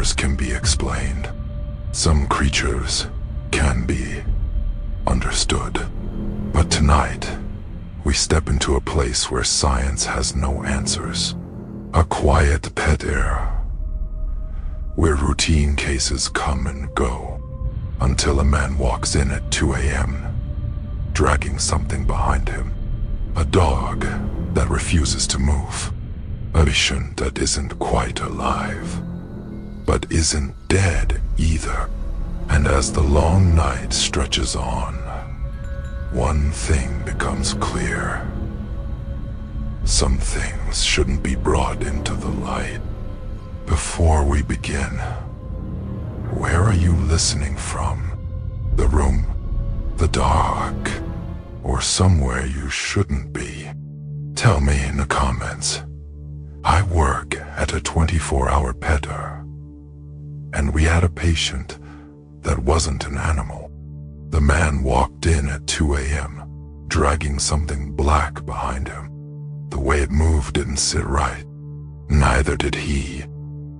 powers can be explained. Some creatures can be understood. But tonight, we step into a place where science has no answers. A quiet pet area, where routine cases come and go, until a man walks in at 2 a.m., dragging something behind him. A dog that refuses to move. A patient that isn't quite alive, but isn't dead either. And as the long night stretches on, one thing becomes clear. Some things shouldn't be brought into the light. Before we begin, where are you listening from? The room, the dark, or somewhere you shouldn't be? Tell me in the comments. I work at a 24-hour petter, and we had a patient that wasn't an animal. The man walked in at 2 a.m., dragging something black behind him. The way it moved didn't sit right. Neither did he.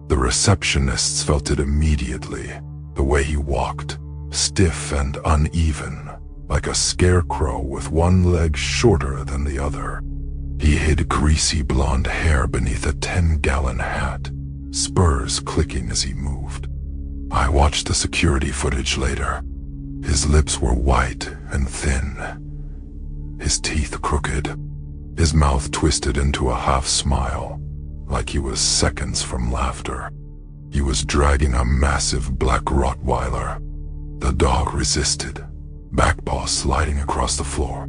The receptionists felt it immediately. The way he walked, stiff and uneven, like a scarecrow with one leg shorter than the other. He hid greasy blonde hair beneath a 10-gallon hat, spurs clicking as he moved. I watched the security footage later. His lips were white and thin, his teeth crooked, his mouth twisted into a half-smile, like he was seconds from laughter. He was dragging a massive black Rottweiler. The dog resisted, back paw sliding across the floor.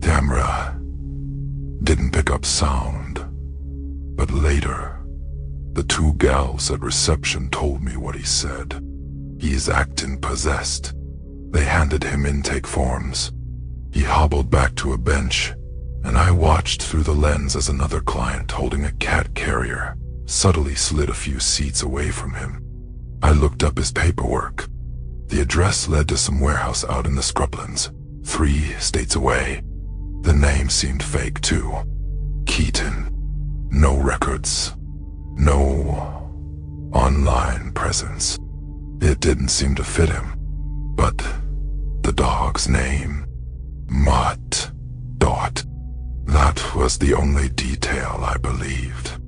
Camera didn't pick up sound, but later, the two gals at reception told me what he said. He's acting possessed. They handed him intake forms. He hobbled back to a bench, and I watched through the lens as another client holding a cat carrier subtly slid a few seats away from him. I looked up his paperwork. The address led to some warehouse out in the scrublands, 3 states away. The name seemed fake too. Keaton. No records. No online presence. It didn't seem to fit him. But the dog's name, Mutt. That was the only detail I believed.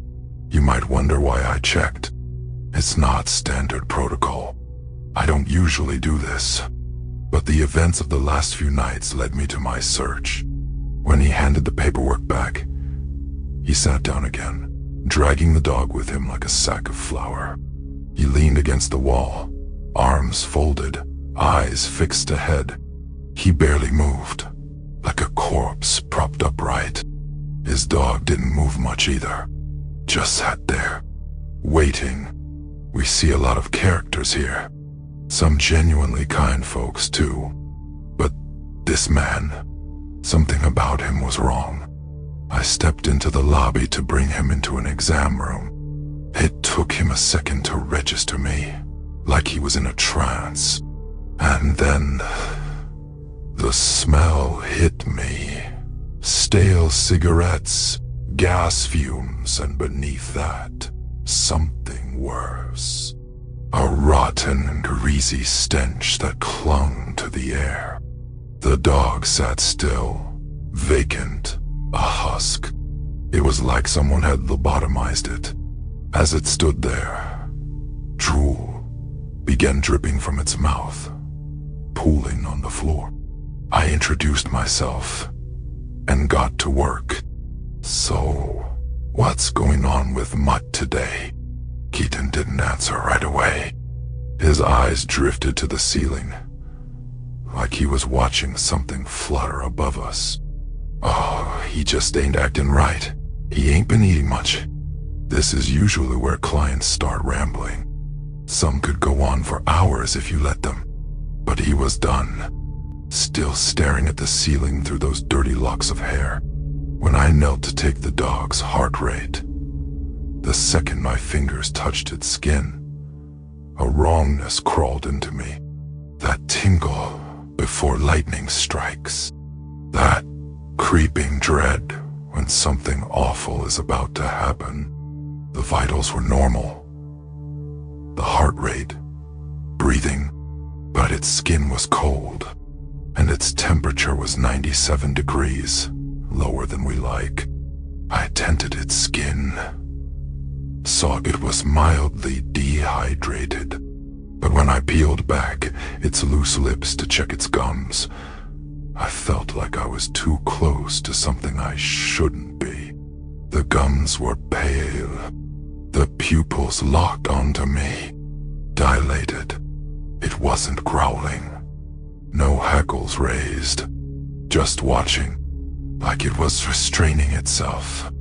You might wonder why I checked. It's not standard protocol. I don't usually do this. But the events of the last few nights led me to my search. When he handed the paperwork back, he sat down again, dragging the dog with him like a sack of flour. He leaned against the wall, arms folded, eyes fixed ahead. He barely moved, like a corpse propped upright. His dog didn't move much either, just sat there, waiting. We see a lot of characters here, some genuinely kind folks too. But this man, something about him was wrong. I stepped into the lobby to bring him into an exam room. It took him a second to register me, like he was in a trance. And then the smell hit me. Stale cigarettes, gas fumes, and beneath that, something worse. A rotten, greasy stench that clung to the air. The dog sat still, vacant, a husk. It was like someone had lobotomized it. As it stood there, drool began dripping from its mouth, pooling on the floor. I introduced myself and got to work. So, what's going on with Mutt today? Keaton didn't answer right away. His eyes drifted to the ceiling, like he was watching something flutter above us. Oh, he just ain't acting right. He ain't been eating much. This is usually where clients start rambling. Some could go on for hours if you let them. But he was done, still staring at the ceiling through those dirty locks of hair. When I knelt to take the dog's heart rate, the second my fingers touched its skin, a wrongness crawled into me. That tingle before lightning strikes. That creeping dread when something awful is about to happen. The vitals were normal. the heart rate, breathing, but its skin was cold, and its temperature was 97 degrees, lower than we like. I tented its skin, saw it was mildly dehydrated, but when I peeled back its loose lips to check its gums, I felt like I was too close to something I shouldn't be. The gums were pale, the pupils locked onto me, dilated. It wasn't growling, no hackles raised, just watching, like it was restraining itself.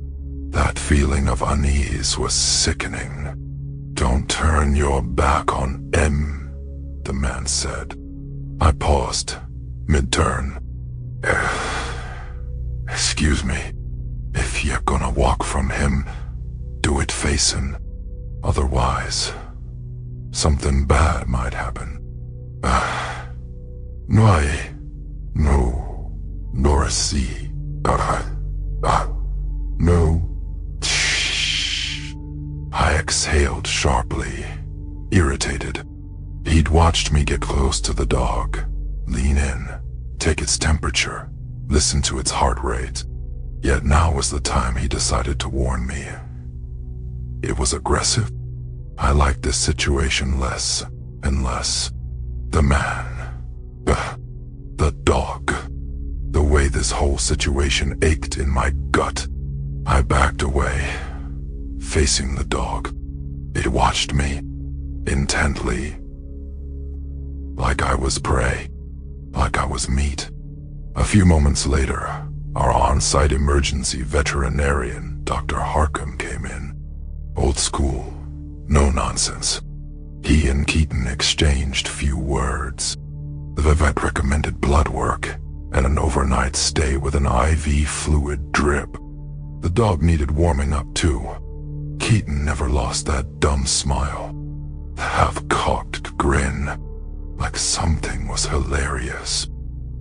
That feeling of unease was sickening. "Don't turn your back on M," the man said. I paused, mid-turn. "Excuse me, if you're gonna walk from him, do it facing. Otherwise, something bad might happen." No, nor see. No. I exhaled sharply, irritated. He'd watched me get close to the dog, lean in, take its temperature, listen to its heart rate. Yet now was the time he decided to warn me. It was aggressive. I liked this situation less and less. The man, the dog, the way this whole situation ached in my gut. I backed away, facing the dog. It watched me, intently, like I was prey, like I was meat. A few moments later, our on-site emergency veterinarian, Dr. Harkham, came in. Old school, no nonsense. He and Keaton exchanged few words. The vet recommended blood work and an overnight stay with an IV fluid drip. The dog needed warming up too. Keaton never lost that dumb smile, the half-cocked grin, like something was hilarious.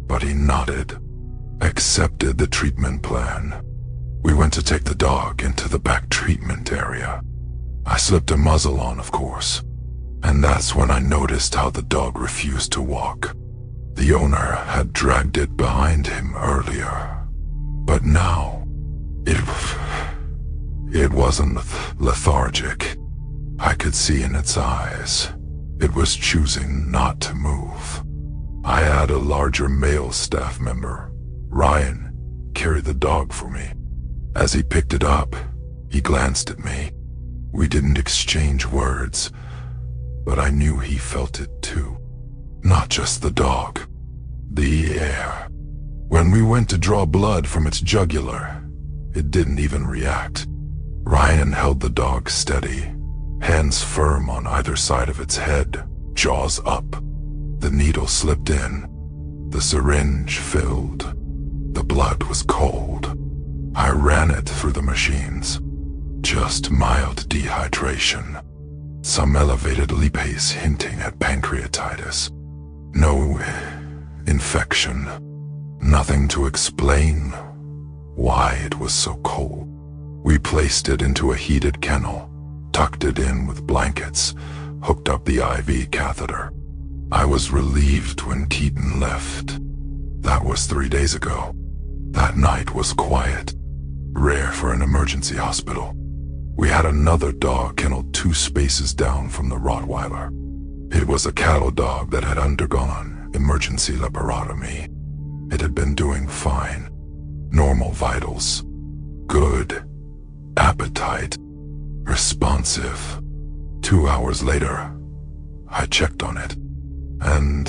But he nodded, accepted the treatment plan. We went to take the dog into the back treatment area. I slipped a muzzle on, of course, and that's when I noticed how the dog refused to walk. The owner had dragged it behind him earlier, but now it wasn't lethargic. I could see in its eyes. It was choosing not to move. I had a larger male staff member, Ryan, carry the dog for me. As he picked it up, he glanced at me. We didn't exchange words, but I knew he felt it too. Not just the dog, the air. When we went to draw blood from its jugular, it didn't even react. Ryan held the dog steady, hands firm on either side of its head, jaws up. The needle slipped in. The syringe filled. The blood was cold. I ran it through the machines. Just mild dehydration. Some elevated lipase hinting at pancreatitis. No infection. Nothing to explain why it was so cold. We placed it into a heated kennel, tucked it in with blankets, hooked up the IV catheter. I was relieved when Keaton left. That was 3 days ago. That night was quiet, rare for an emergency hospital. We had another dog kenneled 2 spaces down from the Rottweiler. It was a cattle dog that had undergone emergency laparotomy. It had been doing fine. Normal vitals. Good. Appetite. Responsive. 2 hours later, I checked on it, and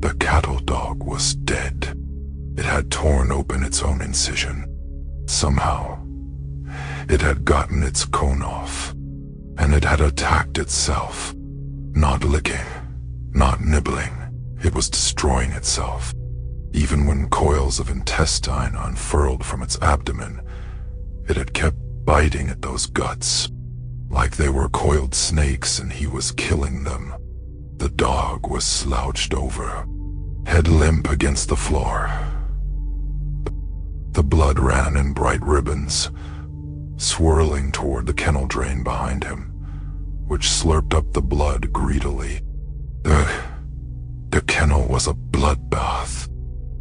the cattle dog was dead. It had torn open its own incision. Somehow, it had gotten its cone off, and it had attacked itself. Not licking, not nibbling, it was destroying itself. Even when coils of intestine unfurled from its abdomen, it had kept biting at those guts, like they were coiled snakes and he was killing them. The dog was slouched over, head limp against the floor. The blood ran in bright ribbons, swirling toward the kennel drain behind him. which slurped up the blood greedily. The kennel was a bloodbath.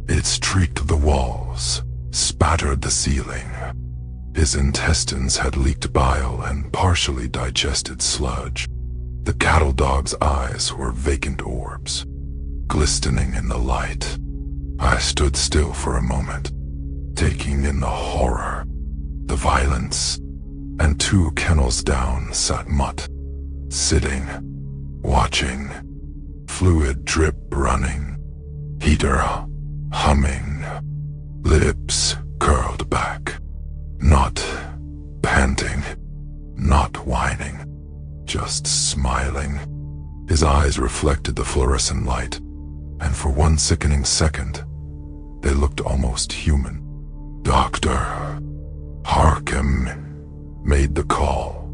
It streaked the walls, spattered the ceiling. His intestines had leaked bile and partially digested sludge. The cattle dog's eyes were vacant orbs, glistening in the light. I stood still for a moment, taking in the horror, the violence, and 2 kennels down sat Mutt, sitting, watching, fluid drip running, heater humming, lips curled back, not panting, not whining, just smiling. His eyes reflected the fluorescent light, and for one sickening second, they looked almost human. Dr. Harkham made the call,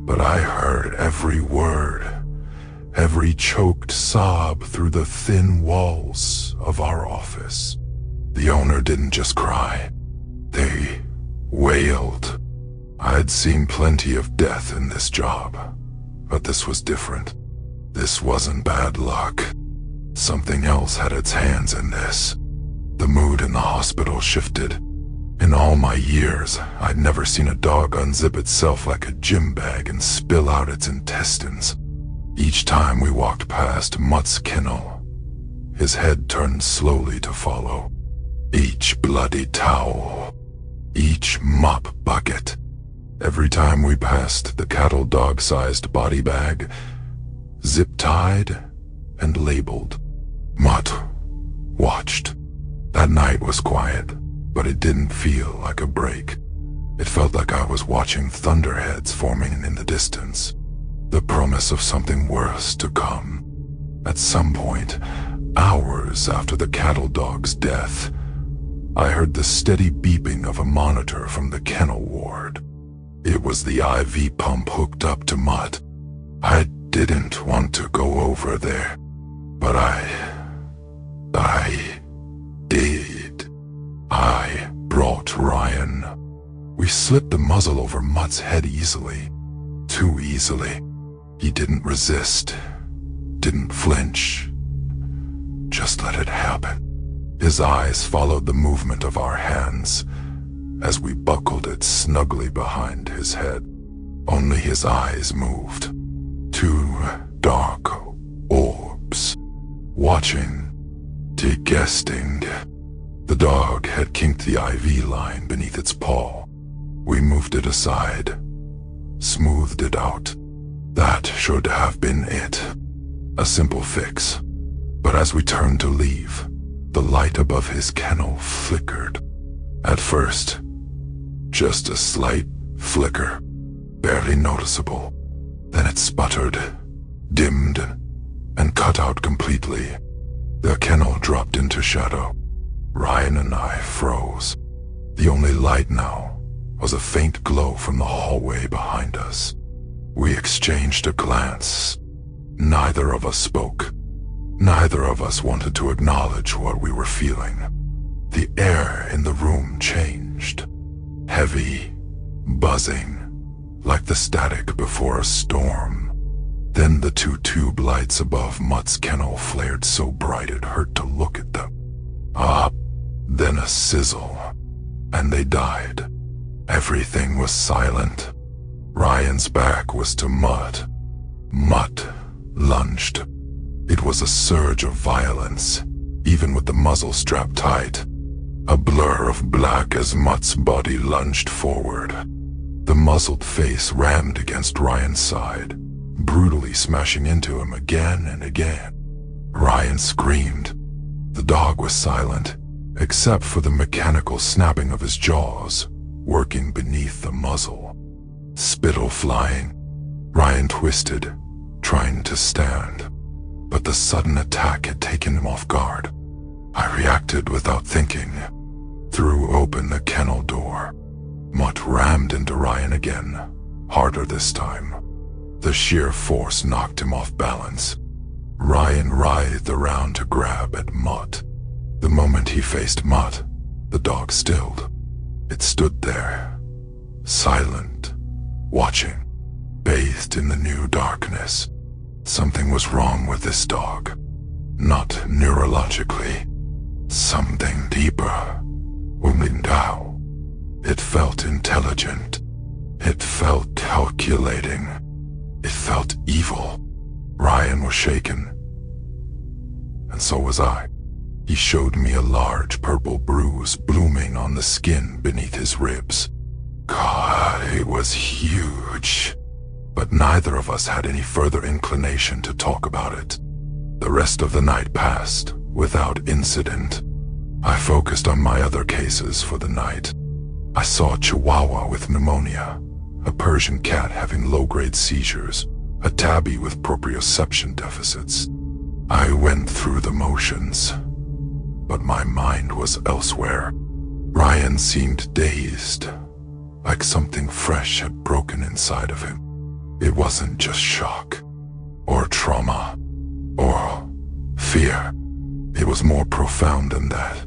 but I heard every word, every choked sob through the thin walls of our office. The owner didn't just cry, they wailed. I'd seen plenty of death in this job, but this was different. This wasn't bad luck. Something else had its hands in this. The mood in the hospital shifted. In all my years, I'd never seen a dog unzip itself like a gym bag and spill out its intestines. Each time we walked past Mutt's kennel, his head turned slowly to follow. Each bloody towel, each mop bucket. Every time we passed the cattle dog-sized body bag, zip-tied and labeled. Mutt watched. That night was quiet, but it didn't feel like a break. It felt like I was watching thunderheads forming in the distance, the promise of something worse to come. At some point, hours after the cattle dog's death, I heard the steady beeping of a monitor from the kennel ward. It was the IV pump hooked up to Mutt. I didn't want to go over there, but I did. I brought Ryan. We slipped the muzzle over Mutt's head easily, too easily. He didn't resist, didn't flinch, just let it happen. His eyes followed the movement of our hands as we buckled it snugly behind his head. Only his eyes moved. 2 dark orbs, watching, digesting. The dog had kinked the IV line beneath its paw. We moved it aside, smoothed it out. That should have been it. A simple fix. But as we turned to leave, the light above his kennel flickered. At first, just a slight flicker, barely noticeable. Then it sputtered, dimmed, and cut out completely. The kennel dropped into shadow. Ryan and I froze. The only light now was a faint glow from the hallway behind us. We exchanged a glance. Neither of us spoke. Neither of us wanted to acknowledge what we were feeling. The air in the room changed. Heavy, buzzing, like the static before a storm. Then the 2 tube lights above Mutt's kennel flared so bright it hurt to look at them. Then a sizzle, and they died. Everything was silent. Ryan's back was to Mutt. Mutt lunged. It was a surge of violence, even with the muzzle strapped tight. A blur of black as Mutt's body lunged forward. The muzzled face rammed against Ryan's side, brutally smashing into him again and again. Ryan screamed. The dog was silent, except for the mechanical snapping of his jaws, working beneath the muzzle. Spittle flying. Ryan twisted, trying to stand, but the sudden attack had taken him off guard. I reacted without thinking, threw open the kennel door. Mutt rammed into Ryan again, harder this time. The sheer force knocked him off balance. Ryan writhed around to grab at Mutt. The moment he faced Mutt, the dog stilled. It stood there, silent, watching, bay bathed in the new darkness. Something was wrong with this dog. Not neurologically. Something deeper. Umlindao. It felt intelligent. It felt calculating. It felt evil. Ryan was shaken. And so was I. He showed me a large purple bruise blooming on the skin beneath his ribs. God, it was huge. But neither of us had any further inclination to talk about it. The rest of the night passed without incident. I focused on my other cases for the night. I saw a Chihuahua with pneumonia, a Persian cat having low-grade seizures, a tabby with proprioception deficits. I went through the motions, but my mind was elsewhere. Ryan seemed dazed, like something fresh had broken inside of him. It wasn't just shock, or trauma, or fear. It was more profound than that.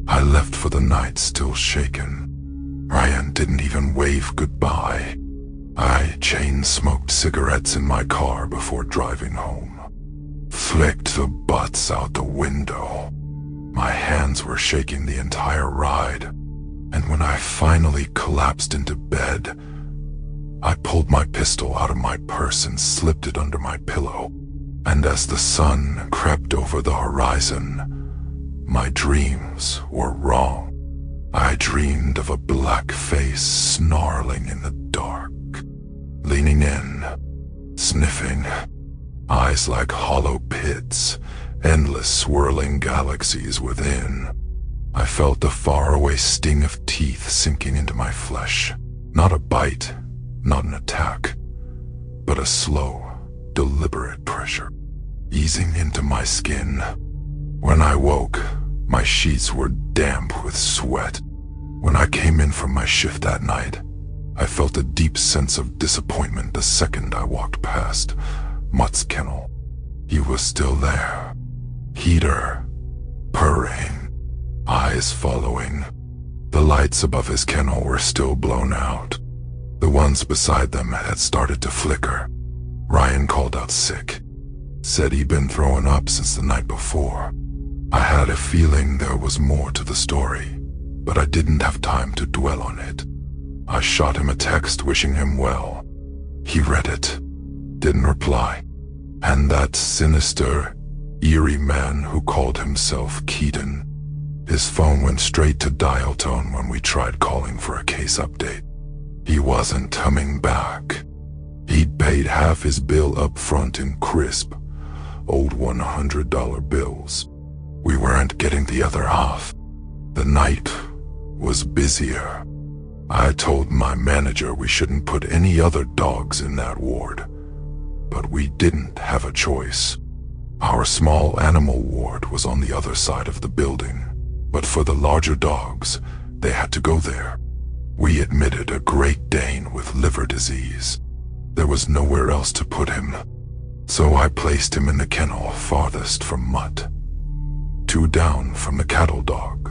I left for the night still shaken. Ryan didn't even wave goodbye. I chain-smoked cigarettes in my car before driving home. Flicked the butts out the window. My hands were shaking the entire ride, and when I finally collapsed into bed, I pulled my pistol out of my purse and slipped it under my pillow. And as the sun crept over the horizon, my dreams were wrong. I dreamed of a black face snarling in the dark, leaning in, sniffing, eyes like hollow pits, endless swirling galaxies within. I felt the faraway sting of teeth sinking into my flesh. Not a bite, not an attack, but a slow, deliberate pressure, easing into my skin. When I woke, my sheets were damp with sweat. When I came in from my shift that night, I felt a deep sense of disappointment the second I walked past Mutt's kennel. He was still there. Heater, purring, eyes following. The lights above his kennel were still blown out. The ones beside them had started to flicker. Ryan called out sick. Said he'd been throwing up since the night before. I had a feeling there was more to the story, but I didn't have time to dwell on it. I shot him a text wishing him well. He read it, didn't reply, and that sinister, eerie man who called himself Keaton, his phone went straight to dial tone when we tried calling for a case update. He wasn't coming back. He'd paid half his bill up front in crisp, old $100 bills. We weren't getting the other half. The night was busier. I told my manager we shouldn't put any other dogs in that ward, but we didn't have a choice. Our small animal ward was on the other side of the building, but for the larger dogs, they had to go there. We admitted a Great Dane with liver disease. There was nowhere else to put him, so I placed him in the kennel farthest from Mutt, 2 down from the cattle dog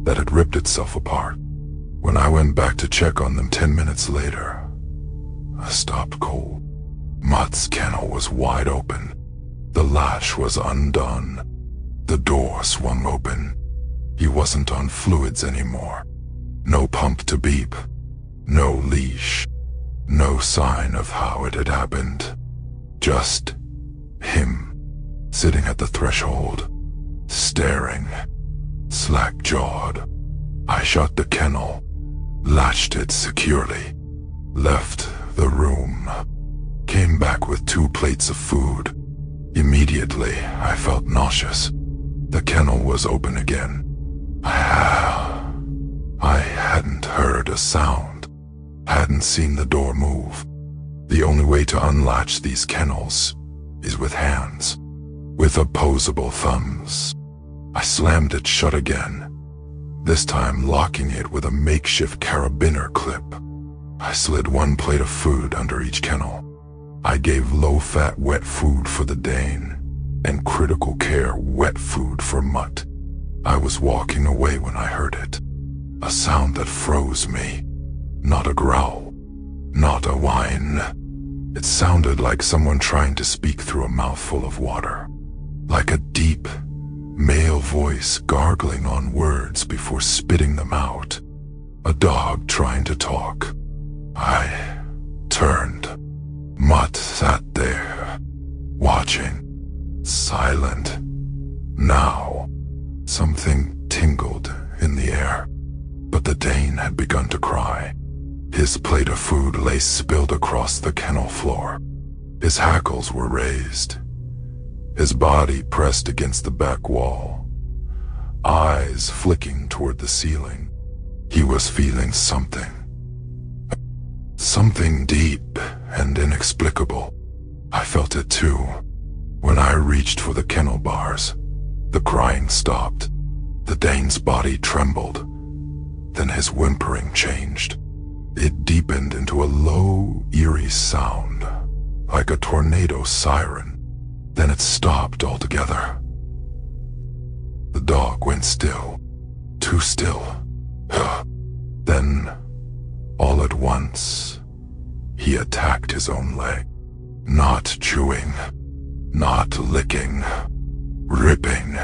that had ripped itself apart. When I went back to check on them 10 minutes later, I stopped cold. Mutt's kennel was wide open. The latch was undone. The door swung open. He wasn't on fluids anymore. No pump to beep. No leash. No sign of how it had happened. Just him, sitting at the threshold, staring, slack-jawed. I shut the kennel, latched it securely, left the room, came back with 2 plates of food. Immediately, I felt nauseous. The kennel was open again. I hadn't heard a sound, hadn't seen the door move. The only way to unlatch these kennels is with hands, with opposable thumbs. I slammed it shut again, this time locking it with a makeshift carabiner clip. I slid 1 plate of food under each kennel. I gave low-fat wet food for the Dane and critical care wet food for Mutt. I was walking away when I heard it. A sound that froze me. Not a growl, not a whine, It sounded like someone trying to speak through a mouthful of water, like a deep, male voice gargling on words before spitting them out. A dog trying to talk. I turned. Mutt sat there, watching, silent. Now, something tingled in the air, but the Dane had begun to cry. His plate of food lay spilled across the kennel floor. His hackles were raised, his body pressed against the back wall, eyes flicking toward the ceiling. He was feeling something. Something deep and inexplicable. I felt it too. When I reached for the kennel bars, the crying stopped. The Dane's body trembled. Then his whimpering changed. It deepened into a low, eerie sound, like a tornado siren. Then it stopped altogether. The dog went still, too still. Then, all at once, he attacked his own leg. Not chewing, not licking, ripping,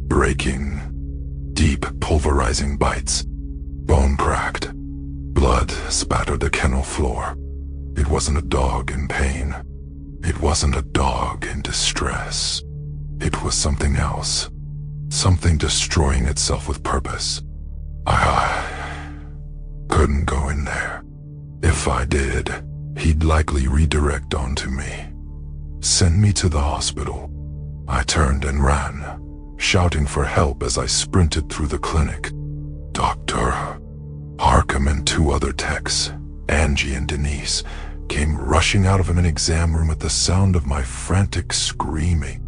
breaking, deep pulverizing bites. Bone cracked. Blood spattered the kennel floor. It wasn't a dog in pain. It wasn't a dog in distress. It was something else. Something destroying itself with purpose. I couldn't go in there. If I did, he'd likely redirect onto me. Send me to the hospital. I turned and ran, shouting for help as I sprinted through the clinic. Doctor Harkham and two other techs, Angie and Denise, came rushing out of an exam room at the sound of my frantic screaming.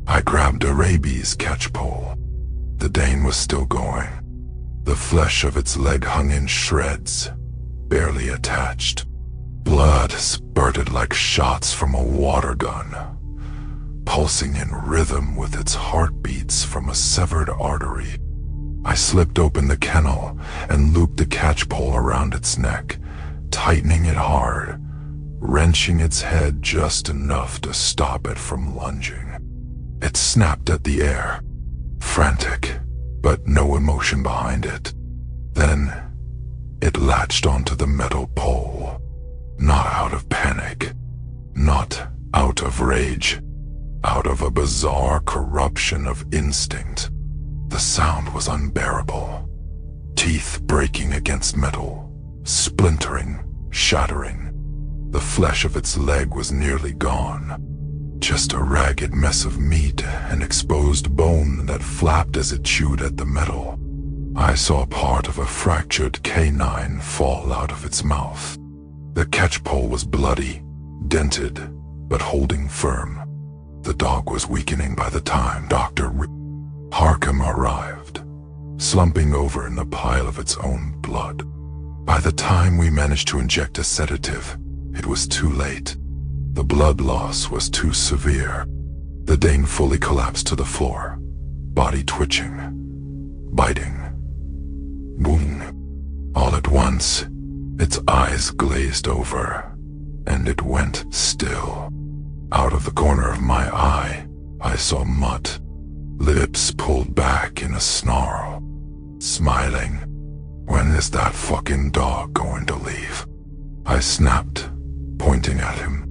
I grabbed a rabies catchpole. The Dane was still going. The flesh of its leg hung in shreds, barely attached. Blood spurted like shots from a water gun, pulsing in rhythm with its heartbeats from a severed artery. I slipped open the kennel and looped the catchpole around its neck, tightening it hard, wrenching its head just enough to stop it from lunging. It snapped at the air, frantic, but no emotion behind it. Then, it latched onto the metal pole, not out of panic, not out of rage, out of a bizarre corruption of instinct. The sound was unbearable. Teeth breaking against metal, splintering, shattering. The flesh of its leg was nearly gone. Just a ragged mess of meat and exposed bone that flapped as it chewed at the metal. I saw part of a fractured canine fall out of its mouth. The catchpole was bloody, dented, but holding firm. The dog was weakening by the time Dr. Harkham arrived, slumping over in the pile of its own blood. By the time we managed to inject a sedative, it was too late. The blood loss was too severe. The Dane fully collapsed to the floor, body twitching, biting. Boom. All at once, its eyes glazed over, and it went still. Out of the corner of my eye, I saw Mutt, lips pulled back in a snarl, smiling. When is that fucking dog going to leave? I snapped, pointing at him.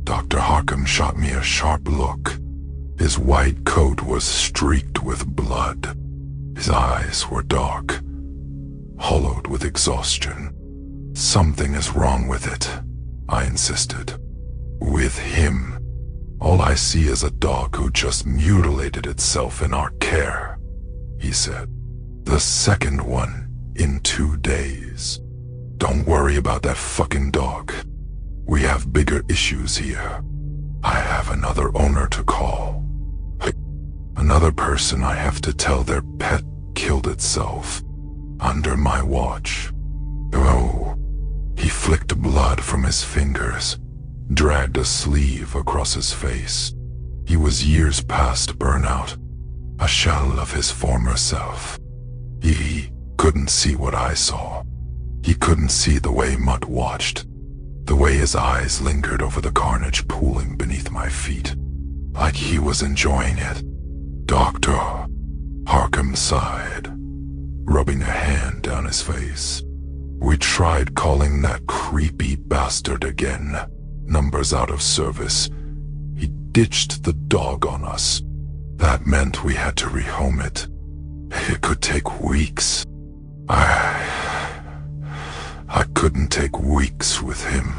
Dr. Harkham shot me a sharp look. His white coat was streaked with blood. His eyes were dark, hollowed with exhaustion. Something is wrong with it, I insisted. With him. All I see is a dog who just mutilated itself in our care, he said. The second one in 2 days. Don't worry about that fucking dog. We have bigger issues here. I have another owner to call. Another person I have to tell their pet killed itself. Under my watch. Oh, he flicked blood from his fingers, dragged a sleeve across his face. He was years past burnout, a shell of his former self. He couldn't see what I saw. He couldn't see the way Mutt watched. The way his eyes lingered over the carnage pooling beneath my feet, like he was enjoying it. "Doctor," Harkham sighed, rubbing a hand down his face. "We tried calling that creepy bastard again. Numbers out of service. He ditched the dog on us. That meant we had to rehome it. It could take weeks. I couldn't take weeks with him.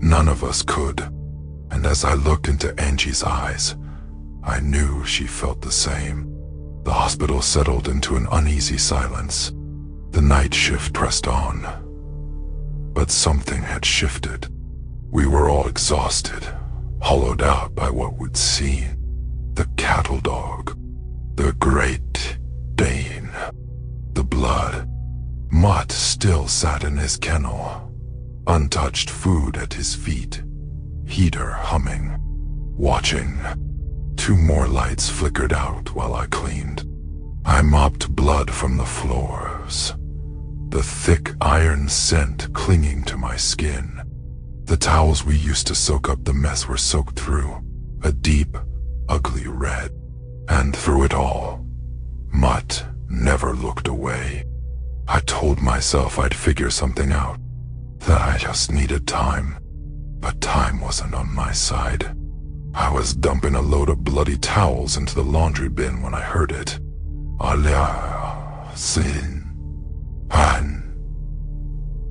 None of us could. And as I looked into Angie's eyes, I knew she felt the same." The hospital settled into an uneasy silence. The night shift pressed on. But something had shifted. We were all exhausted, hollowed out by what we'd seen. The cattle dog, the Great Dane, the blood. Mutt still sat in his kennel, untouched food at his feet, heater humming, watching. 2 more lights flickered out while I cleaned. I mopped blood from the floors, the thick iron scent clinging to my skin. The towels we used to soak up the mess were soaked through, a deep, ugly red. And through it all, Mutt never looked away. I told myself I'd figure something out, that I just needed time. But time wasn't on my side. I was dumping a load of bloody towels into the laundry bin when I heard it. "Alia, sin, pan,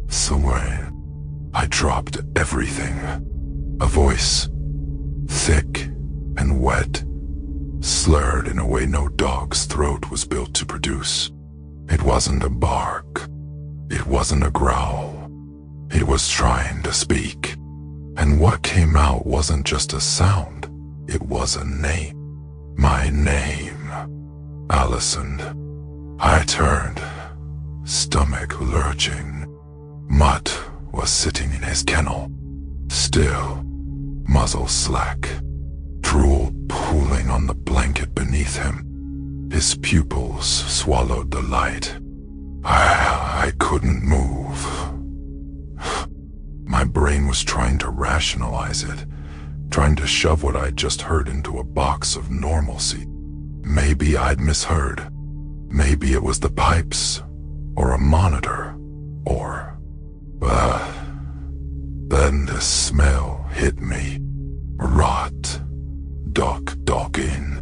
Sawen." I dropped everything. A voice, thick and wet, slurred in a way no dog's throat was built to produce. It wasn't a bark. It wasn't a growl. It was trying to speak. And what came out wasn't just a sound. It was a name. My name. Allison. I turned, stomach lurching. Mutt was sitting in his kennel, still, muzzle slack, drool pooling on the blanket beneath him. His pupils swallowed the light. I couldn't move. My brain was trying to rationalize it, trying to shove what I'd just heard into a box of normalcy. Maybe I'd misheard. Maybe it was the pipes, or a monitor, or... Then the smell hit me. Rot. Dogging.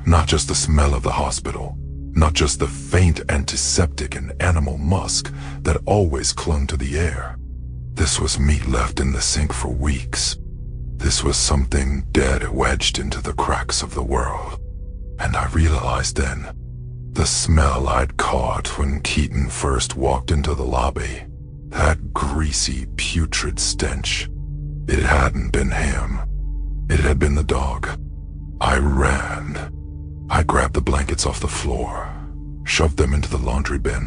Not just the smell of the hospital, not just the faint antiseptic and animal musk that always clung to the air. This was meat left in the sink for weeks. This was something dead wedged into the cracks of the world. And I realized then, the smell I'd caught when Keaton first walked into the lobby, that greasy, putrid stench. It hadn't been him. It had been the dog. I ran. I grabbed the blankets off the floor, shoved them into the laundry bin,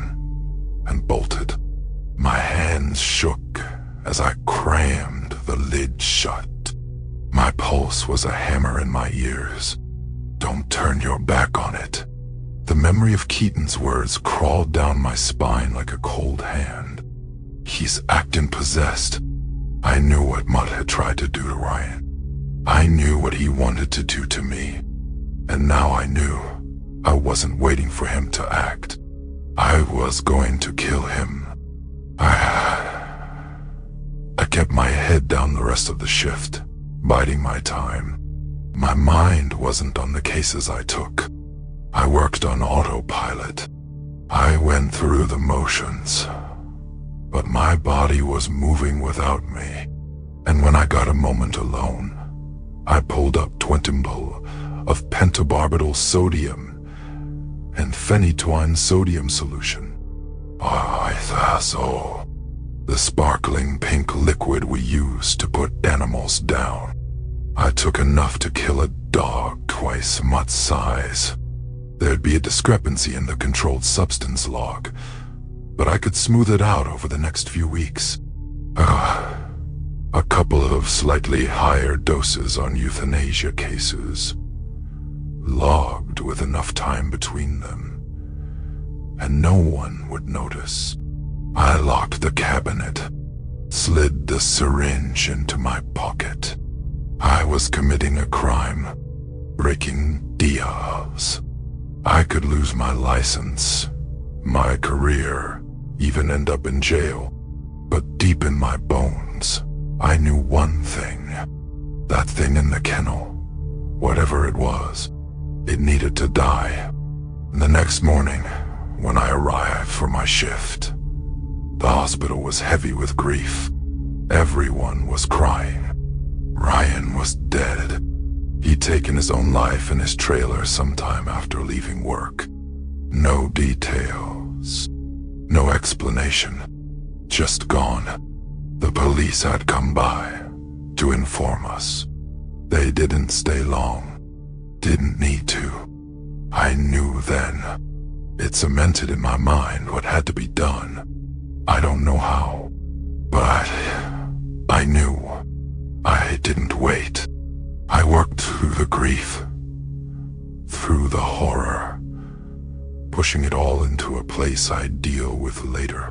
and bolted. My hands shook as I crammed the lid shut. My pulse was a hammer in my ears. Don't turn your back on it. The memory of Keaton's words crawled down my spine like a cold hand. He's acting possessed. I knew what Mutt had tried to do to Ryan. I knew what he wanted to do to me. And now I knew I wasn't waiting for him to act. I was going to kill him. I kept my head down the rest of the shift, biding my time. My mind wasn't on the cases I took. I worked on autopilot. I went through the motions. But my body was moving without me. And when I got a moment alone, I pulled up 20 ml of pentobarbital sodium and phenytoin sodium solution. Ithazole, the sparkling pink liquid we use to put animals down. I took enough to kill a dog twice Mutt's size. There'd be a discrepancy in the controlled substance log, but I could smooth it out over the next few weeks. A couple of slightly higher doses on euthanasia cases, logged with enough time between them, and no one would notice. I locked the cabinet, slid the syringe into my pocket. I was committing a crime, breaking deals. I could lose my license, my career, even end up in jail. But deep in my bones, I knew one thing. That thing in the kennel, whatever it was, it needed to die. The next morning, when I arrived for my shift, the hospital was heavy with grief. Everyone was crying. Ryan was dead. He'd taken his own life in his trailer sometime after leaving work. No details. No explanation. Just gone. The police had come by to inform us. They didn't stay long. Didn't need to. I knew then. It cemented in my mind what had to be done. I don't know how, but I knew. I didn't wait. I worked through the grief, through the horror, pushing it all into a place I'd deal with later.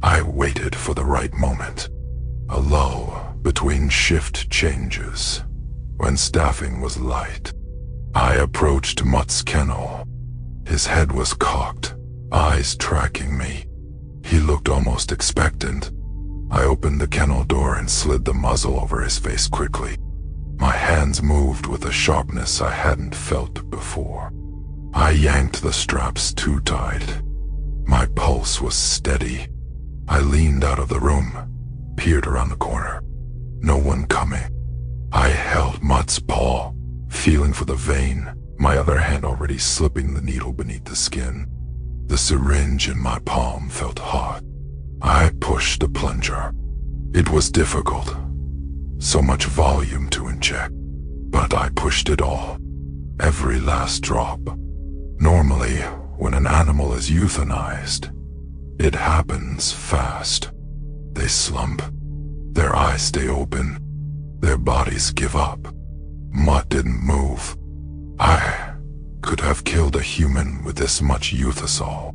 I waited for the right moment, a lull between shift changes, when staffing was light. I approached Mutt's kennel. His head was cocked, eyes tracking me. He looked almost expectant. I opened the kennel door and slid the muzzle over his face quickly. My hands moved with a sharpness I hadn't felt before. I yanked the straps too tight. My pulse was steady. I leaned out of the room, peered around the corner. No one coming. I held Mutt's paw, feeling for the vein, my other hand already slipping the needle beneath the skin. The syringe in my palm felt hot. I pushed the plunger. It was difficult. So much volume to inject. But I pushed it all. Every last drop. Normally, when an animal is euthanized, it happens fast. They slump. Their eyes stay open. Their bodies give up. Mutt didn't move. I could have killed a human with this much euthasol,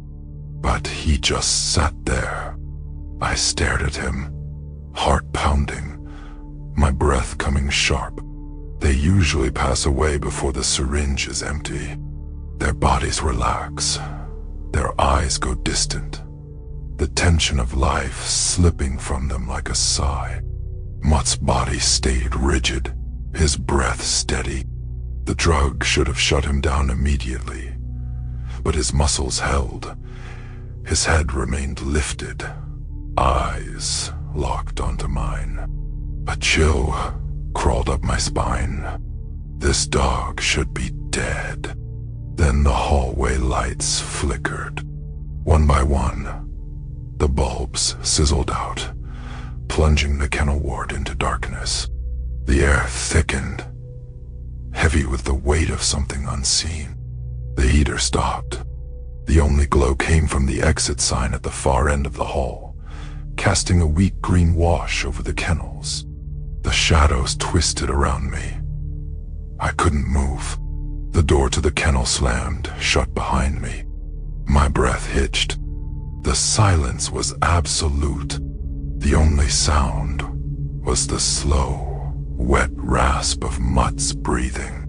but he just sat there. I stared at him, heart pounding, my breath coming sharp. They usually pass away before the syringe is empty. Their bodies relax. Their eyes go distant. The tension of life slipping from them like a sigh. Mutt's body stayed rigid, his breath steady. The drug should have shut him down immediately, but his muscles held. His head remained lifted, eyes locked onto mine. A chill crawled up my spine. This dog should be dead. Then the hallway lights flickered. One by one, the bulbs sizzled out, plunging the kennel ward into darkness. The air thickened, heavy with the weight of something unseen. The heater stopped. The only glow came from the exit sign at the far end of the hall, casting a weak green wash over the kennels. The shadows twisted around me. I couldn't move. The door to the kennel slammed shut behind me. My breath hitched. The silence was absolute. The only sound was the slow, wet rasp of Mutt's breathing.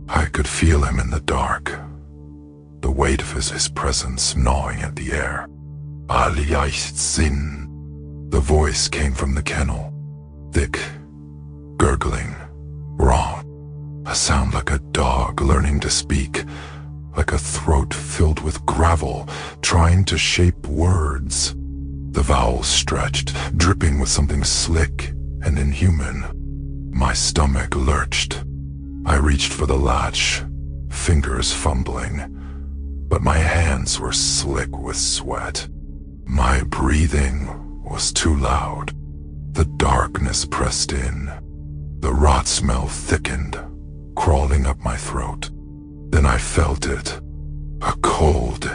I could feel him in the dark, the weight of his presence gnawing at the air. Sin. The voice came from the kennel, thick, gurgling, wrong. A sound like a dog learning to speak, like a throat filled with gravel, trying to shape words. The vowels stretched, dripping with something slick and inhuman. My stomach lurched. I reached for the latch, fingers fumbling, but my hands were slick with sweat. My breathing was too loud. The darkness pressed in. The rot smell thickened, crawling up my throat. Then I felt it. A cold,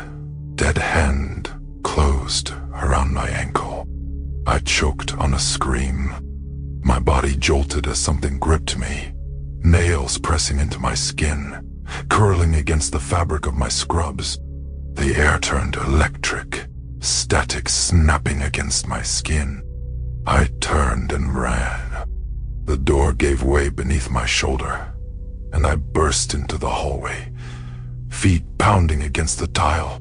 dead hand closed around my ankle. I choked on a scream. My body jolted as something gripped me, nails pressing into my skin, curling against the fabric of my scrubs. The air turned electric, static snapping against my skin. I turned and ran. The door gave way beneath my shoulder, and I burst into the hallway, feet pounding against the tile.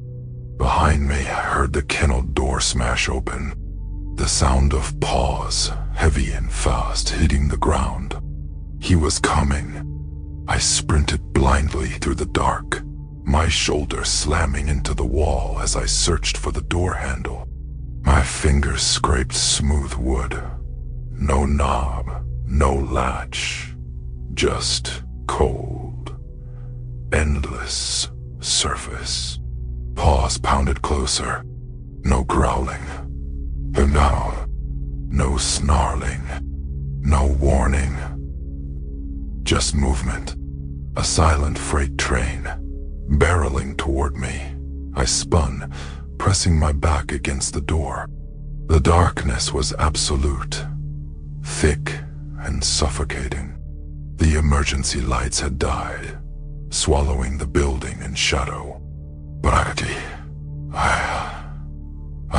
Behind me, I heard the kennel door smash open, the sound of paws, heavy and fast, hitting the ground. He was coming. I sprinted blindly through the dark, my shoulder slamming into the wall as I searched for the door handle. My fingers scraped smooth wood. No knob, no latch, just cold, endless surface. Paws pounded closer. No growling. And now, no snarling. No warning. Just movement. A silent freight train, barreling toward me. I spun, pressing my back against the door. The darkness was absolute, thick and suffocating. The emergency lights had died, swallowing the building in shadow. But I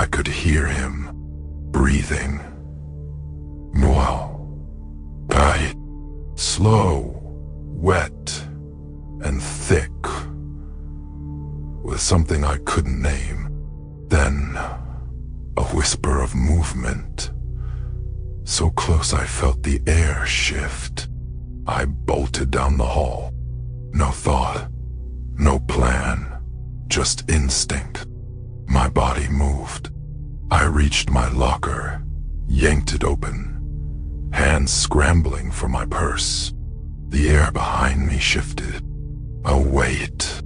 could hear him breathing. Tight, slow, wet, and thick, with something I couldn't name. Then, a whisper of movement. So close I felt the air shift. I bolted down the hall. No thought, no plan, just instinct. My body moved. I reached my locker, yanked it open, hands scrambling for my purse. The air behind me shifted. A weight,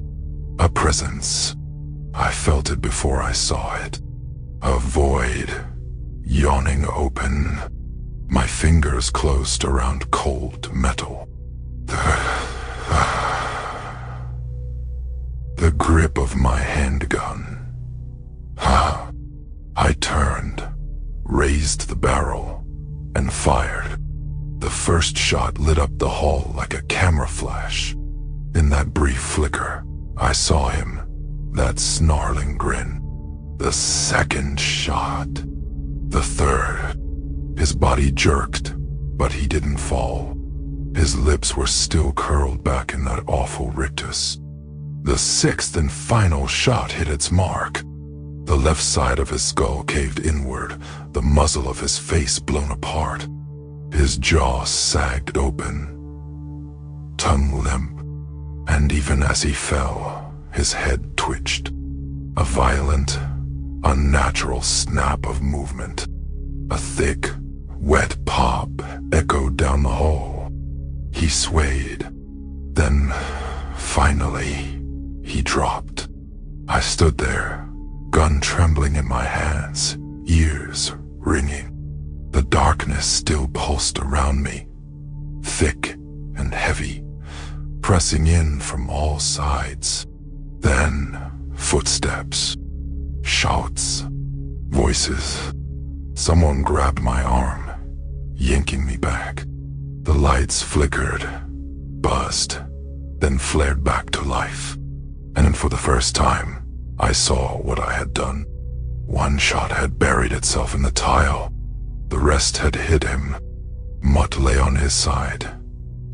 a presence. I felt it before I saw it. A void, yawning open. My fingers closed around cold metal. The grip of my handgun. I turned, raised the barrel, and fired. The first shot lit up the hall like a camera flash. In that brief flicker, I saw him, that snarling grin. The second shot. The third. His body jerked, but he didn't fall. His lips were still curled back in that awful rictus. The sixth and final shot hit its mark. The left side of his skull caved inward, the muzzle of his face blown apart. His jaw sagged open, tongue limp, and even as he fell, his head twitched. A violent, unnatural snap of movement. A thick, wet pop echoed down the hall. He swayed. Then, finally, he dropped. I stood there, gun trembling in my hands, ears ringing. The darkness still pulsed around me, thick and heavy, pressing in from all sides. Then, footsteps, shouts, voices. Someone grabbed my arm, yanking me back. The lights flickered, buzzed, then flared back to life. And for the first time, I saw what I had done. One shot had buried itself in the tile. The rest had hit him. Mutt lay on his side,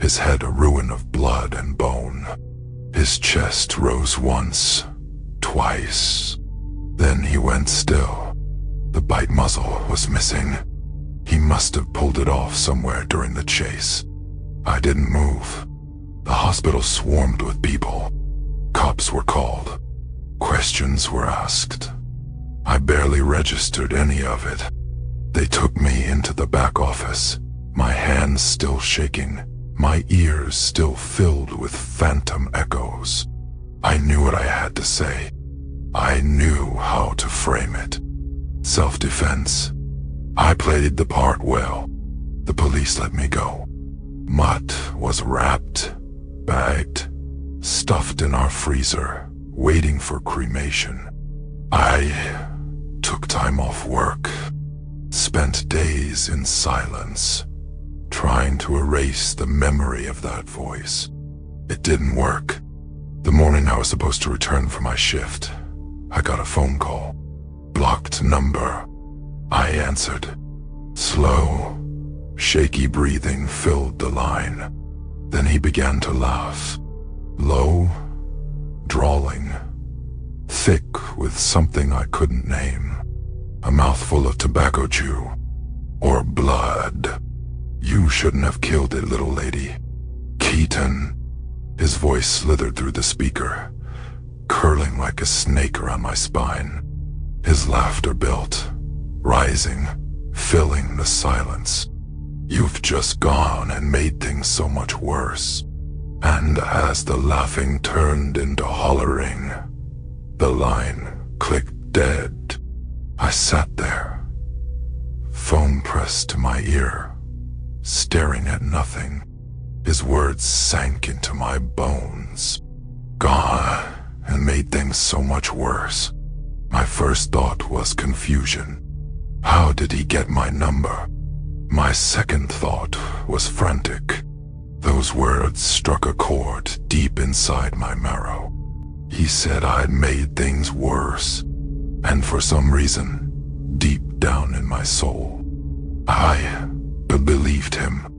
his head a ruin of blood and bone. His chest rose once, twice. Then he went still. The bite muzzle was missing. He must have pulled it off somewhere during the chase. I didn't move. The hospital swarmed with people. Cops were called. Questions were asked. I barely registered any of it. They took me into the back office, my hands still shaking, my ears still filled with phantom echoes. I knew what I had to say. I knew how to frame it. Self-defense. I played the part well. The police let me go. Mutt was wrapped, bagged, stuffed in our freezer, waiting for cremation. I took time off work, spent days in silence, trying to erase the memory of that voice. It didn't work. The morning I was supposed to return for my shift, I got a phone call. Blocked number. I answered. Slow, shaky breathing filled the line. Then he began to laugh. Low, drawling, thick with something I couldn't name. A mouthful of tobacco chew. Or blood. You shouldn't have killed it, little lady. Keaton. His voice slithered through the speaker, curling like a snake around my spine. His laughter built, rising, filling the silence. You've just gone and made things so much worse. And as the laughing turned into hollering, the line clicked dead. I sat there, phone pressed to my ear, staring at nothing. His words sank into my bones. Gone and made things so much worse. My first thought was confusion. How did he get my number? My second thought was frantic. Those words struck a chord deep inside my marrow. He said I'd made things worse, and for some reason, deep down in my soul, I believed him.